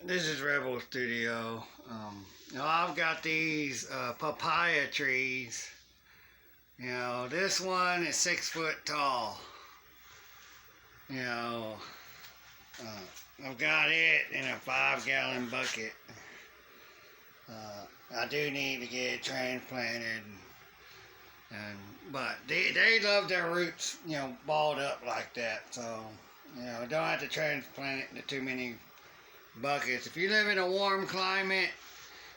This is Rebel Studio. Now I've got these papaya trees. This one is 6 foot tall. You know, I've got it in a 5-gallon bucket. I do need to get it transplanted, but they love their roots, balled up like that. So, don't have to transplant it into too many buckets. If you live in a warm climate,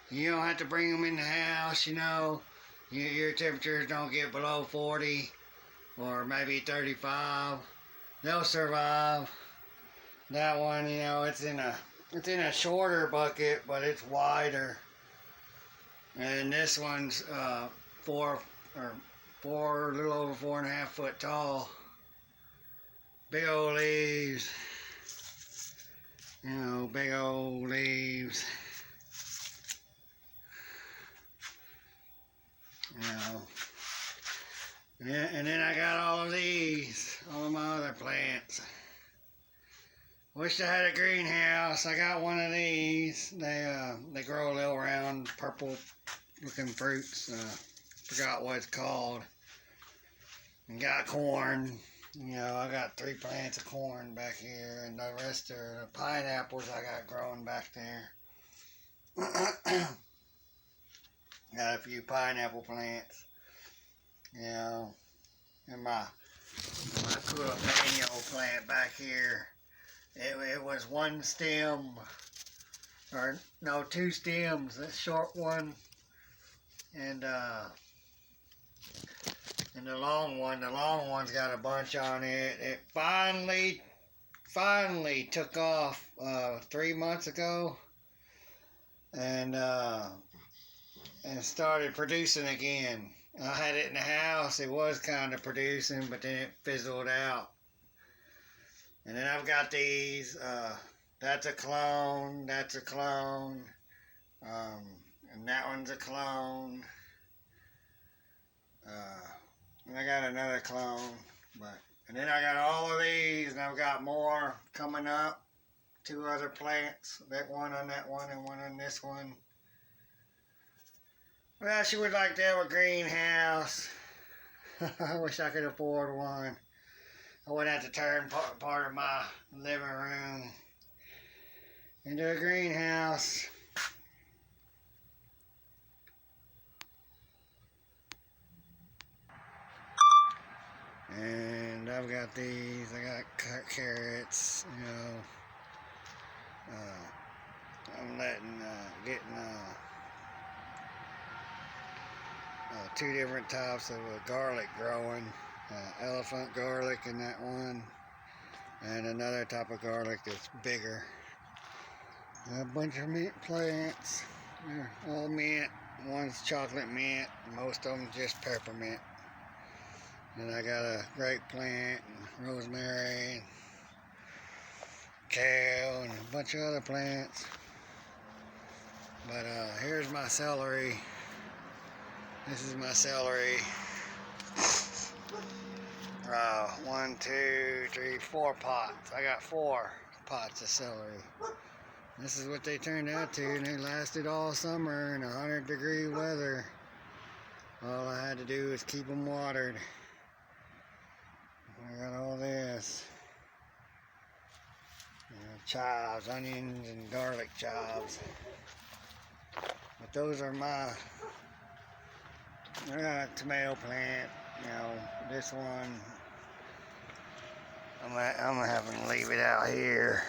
you don't have to bring them in the house. Your temperatures don't get below 40 or maybe 35. They'll survive. That one, it's in a shorter bucket, but it's wider. And this one's a little over 4.5 foot tall. Big old leaves. Big old leaves. Yeah, and then I got all of these, all of my other plants. Wish I had a greenhouse. I got one of these. They grow little round purple looking fruits. Forgot what it's called. And got corn. I got 3 plants of corn back here, and the rest are the pineapples I got growing back there. Got a few pineapple plants. And my jalapeno plant back here. It was 1 stem, or no, 2 stems. This short one, and the long one. The long one's got a bunch on it. It finally took off 3 months ago, and started producing again. I had it in the house. It was kind of producing, but then it fizzled out. And then I've got these. That's a clone. That's a clone. And that one's a clone. And I got another clone. And then I got all of these, and I've got more coming up. 2 other plants. That one on that one, and one on this one. Well, she would like to have a greenhouse. I wish I could afford one. I wouldn't have to turn part of my living room into a greenhouse. And I've got these. I got carrots. I'm getting 2 different types of garlic growing. Elephant garlic in that one, and another type of garlic that's bigger. A bunch of mint plants. They're all mint. One's chocolate mint. Most of them just peppermint. And I got a grape plant, and rosemary, and kale, and a bunch of other plants. But here's my celery. This is my celery. 1, 2, 3, 4 pots. I got 4 pots of celery. This is what they turned out to, and they lasted all summer in 100-degree weather. All I had to do was keep them watered. I got all this. Chives, onions, and garlic chives. But those are I got a tomato plant. This one, I'm gonna have to leave it out here.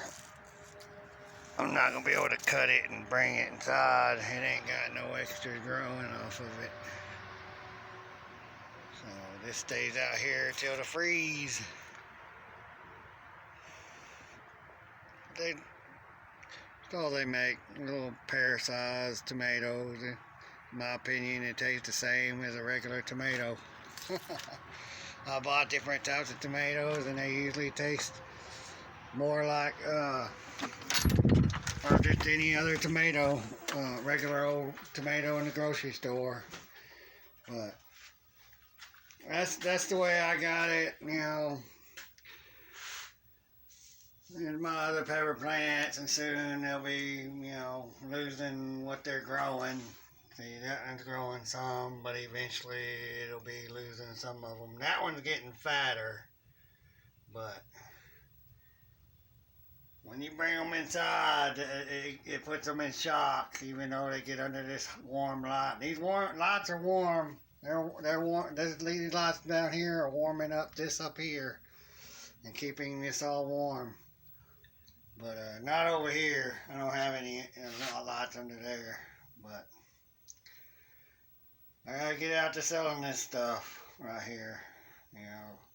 I'm not gonna be able to cut it and bring it inside. It ain't got no extra growing off of it. So this stays out here till the freeze. That's all they make. Little pear-sized tomatoes. In my opinion, it tastes the same as a regular tomato. I bought different types of tomatoes, and they usually taste more like or just any other tomato, regular old tomato in the grocery store. But that's the way I got it. And my other pepper plants, and soon they'll be, losing what they're growing. See, that one's growing some, but eventually it'll be losing some of them. That one's getting fatter, but when you bring them inside, it puts them in shock, even though they get under this warm light. These lights are warm. They're warm. These lights down here are warming up this up here and keeping this all warm. But not over here. I don't have any lights under there. But I gotta get out to selling this stuff right here.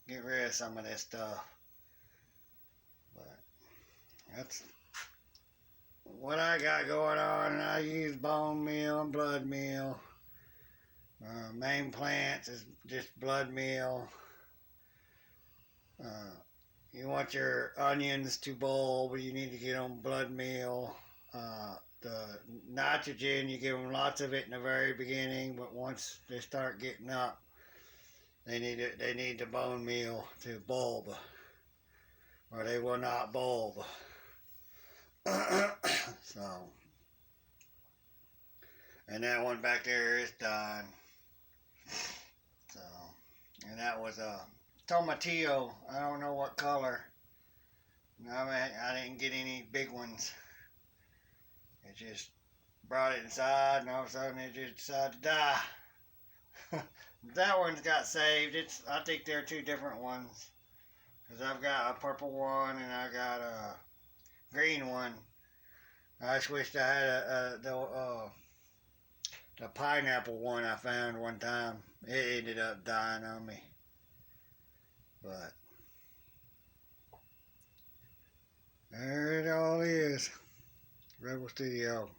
Get rid of some of this stuff. But that's what I got going on. I use bone meal and blood meal. Main plants is just blood meal. You want your onions to bulb, you need to get them blood meal. The nitrogen, you give them lots of it in the very beginning, but once they start getting up, they need the bone meal to bulb, or they will not bulb. So, and that one back there is done. So, and that was a tomatillo. I don't know what color. I didn't get any big ones. It just brought it inside, and all of a sudden it just decided to die. That one's got saved. I think they're two different ones, because I've got a purple one and I got a green one. I just wished I had the pineapple one I found one time. It ended up dying on me. But there it all is. Rebel Studio.